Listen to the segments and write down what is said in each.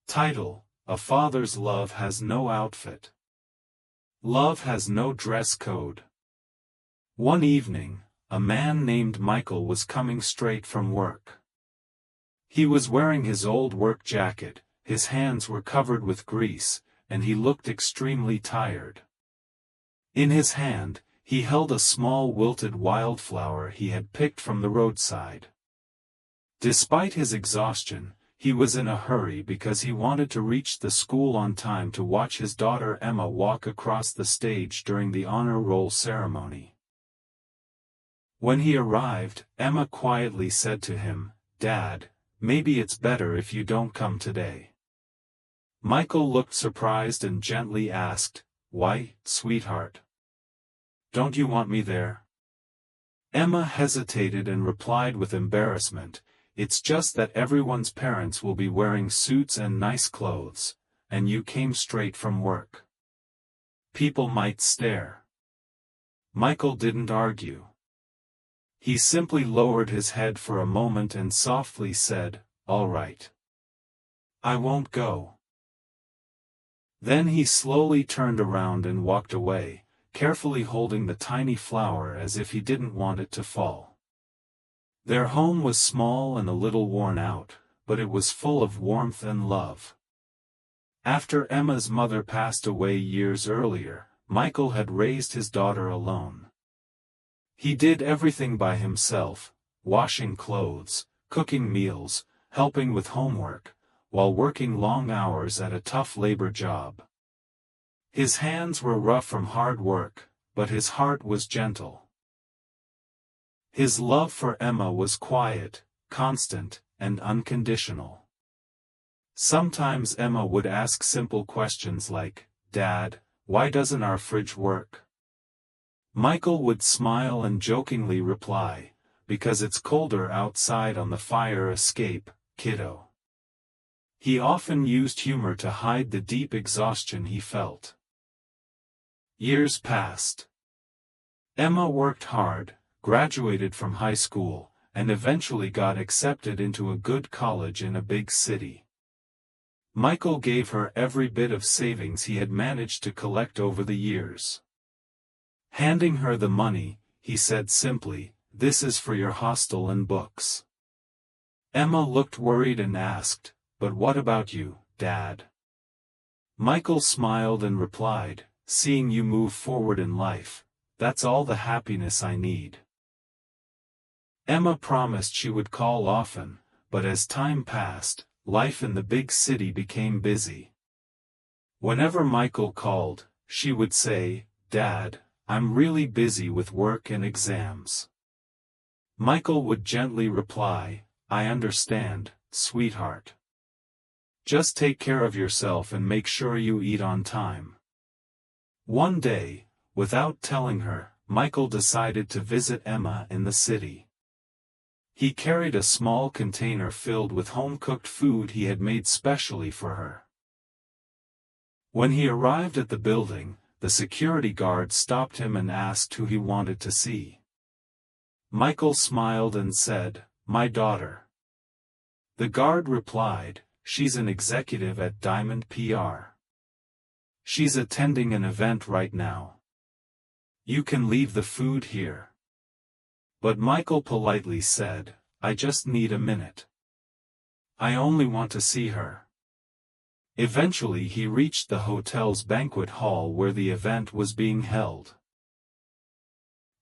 Title: A Father's Love Has No Outfit. Love has no dress code. One evening, a man named Michael was coming straight from work. He was wearing his old work jacket, his hands were covered with grease, and he looked extremely tired. In his hand, he held a small wilted wildflower he had picked from the roadside. Despite his exhaustion, he was in a hurry because he wanted to reach the school on time to watch his daughter Emma walk across the stage during the honor roll ceremony. When he arrived, Emma quietly said to him, "Dad, maybe it's better if you don't come today." Michael looked surprised and gently asked, "Why, sweetheart? Don't you want me there?" Emma hesitated and replied with embarrassment, "It's just that everyone's parents will be wearing suits and nice clothes, and you came straight from work. People might stare." Michael didn't argue. He simply lowered his head for a moment and softly said, "All right. I won't go." Then he slowly turned around and walked away, carefully holding the tiny flower as if he didn't want it to fall. Their home was small and a little worn out, but it was full of warmth and love. After Emma's mother passed away years earlier, Michael had raised his daughter alone. He did everything by himself, washing clothes, cooking meals, helping with homework, while working long hours at a tough labor job. His hands were rough from hard work, but his heart was gentle. His love for Emma was quiet, constant, and unconditional. Sometimes Emma would ask simple questions like, "Dad, why doesn't our fridge work?" Michael would smile and jokingly reply, "Because it's colder outside on the fire escape, kiddo." He often used humor to hide the deep exhaustion he felt. Years passed. Emma worked hard, graduated from high school, and eventually got accepted into a good college in a big city. Michael gave her every bit of savings he had managed to collect over the years. Handing her the money, he said simply, "This is for your hostel and books." Emma looked worried and asked, "But what about you, Dad?" Michael smiled and replied, "Seeing you move forward in life, that's all the happiness I need." Emma promised she would call often, but as time passed, life in the big city became busy. Whenever Michael called, she would say, "Dad, I'm really busy with work and exams." Michael would gently reply, "I understand, sweetheart. Just take care of yourself and make sure you eat on time." One day, without telling her, Michael decided to visit Emma in the city. He carried a small container filled with home-cooked food he had made specially for her. When he arrived at the building, the security guard stopped him and asked who he wanted to see. Michael smiled and said, "My daughter." The guard replied, "She's an executive at Diamond PR. She's attending an event right now. You can leave the food here." But Michael politely said, "I just need a minute. I only want to see her." Eventually he reached the hotel's banquet hall where the event was being held.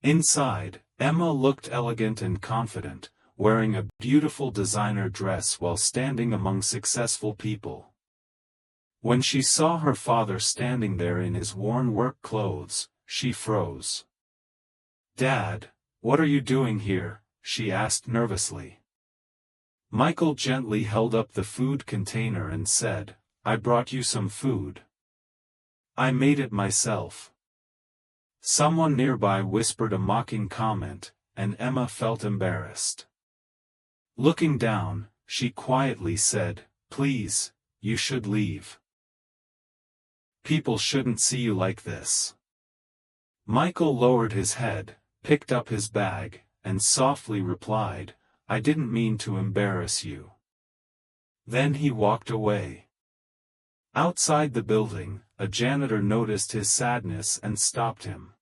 Inside, Emma looked elegant and confident, wearing a beautiful designer dress while standing among successful people. When she saw her father standing there in his worn work clothes, she froze. "Dad, what are you doing here?" she asked nervously. Michael gently held up the food container and said, "I brought you some food. I made it myself." Someone nearby whispered a mocking comment, and Emma felt embarrassed. Looking down, she quietly said, "Please, you should leave. People shouldn't see you like this." Michael lowered his head, picked up his bag, and softly replied, "I didn't mean to embarrass you." Then he walked away. Outside the building, a janitor noticed his sadness and stopped him.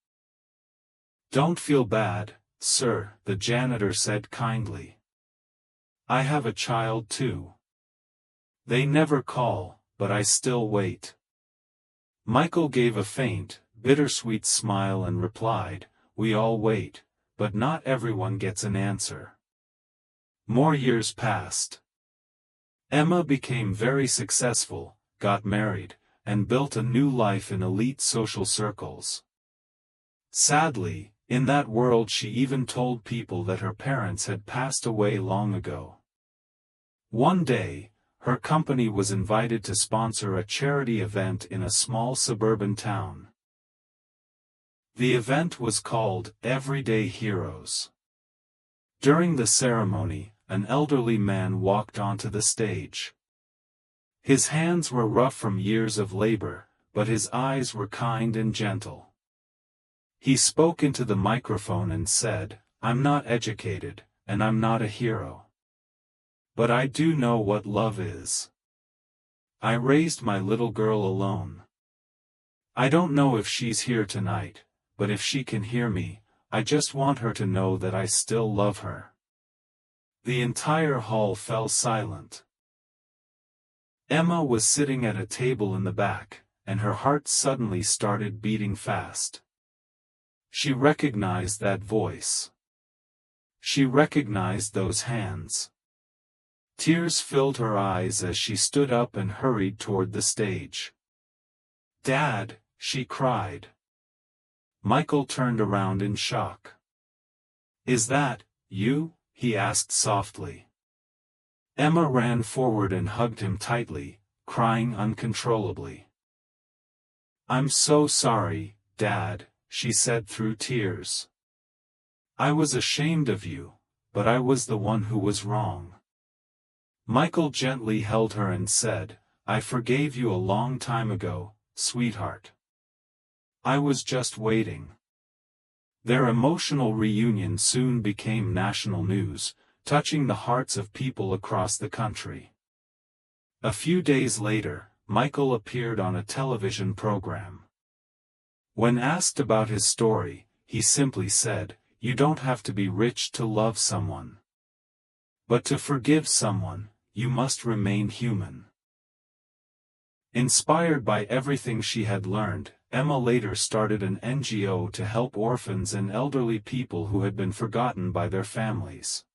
"Don't feel bad, sir," the janitor said kindly. "I have a child too. They never call, but I still wait." Michael gave a faint, bittersweet smile and replied, "We all wait, but not everyone gets an answer." More years passed. Emma became very successful, got married, and built a new life in elite social circles. Sadly, in that world she even told people that her parents had passed away long ago. One day, her company was invited to sponsor a charity event in a small suburban town. The event was called Everyday Heroes. During the ceremony, an elderly man walked onto the stage. His hands were rough from years of labor, but his eyes were kind and gentle. He spoke into the microphone and said, "I'm not educated, and I'm not a hero. But I do know what love is. I raised my little girl alone. I don't know if she's here tonight, but if she can hear me, I just want her to know that I still love her." The entire hall fell silent. Emma was sitting at a table in the back, and her heart suddenly started beating fast. She recognized that voice. She recognized those hands. Tears filled her eyes as she stood up and hurried toward the stage. "Dad," she cried. Michael turned around in shock. "Is that you?" he asked softly. Emma ran forward and hugged him tightly, crying uncontrollably. "I'm so sorry, Dad," she said through tears. "I was ashamed of you, but I was the one who was wrong." Michael gently held her and said, "I forgave you a long time ago, sweetheart. I was just waiting." Their emotional reunion soon became national news, touching the hearts of people across the country. A few days later, Michael appeared on a television program. When asked about his story, he simply said, "You don't have to be rich to love someone. But to forgive someone, you must remain human." Inspired by everything she had learned, Emma later started an NGO to help orphans and elderly people who had been forgotten by their families.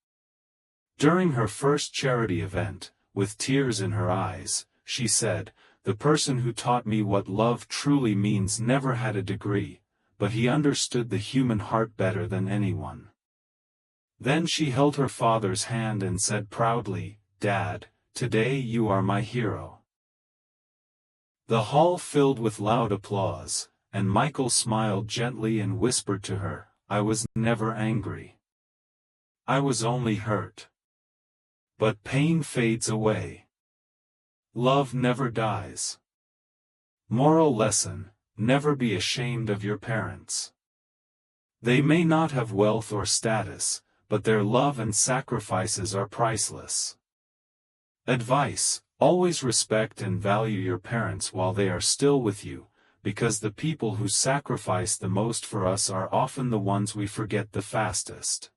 During her first charity event, with tears in her eyes, she said, "The person who taught me what love truly means never had a degree, but he understood the human heart better than anyone." Then she held her father's hand and said proudly, "Dad, today you are my hero." The hall filled with loud applause, and Michael smiled gently and whispered to her, "I was never angry. I was only hurt. But pain fades away. Love never dies." Moral lesson: never be ashamed of your parents. They may not have wealth or status, but their love and sacrifices are priceless. Advice: always respect and value your parents while they are still with you, because the people who sacrifice the most for us are often the ones we forget the fastest.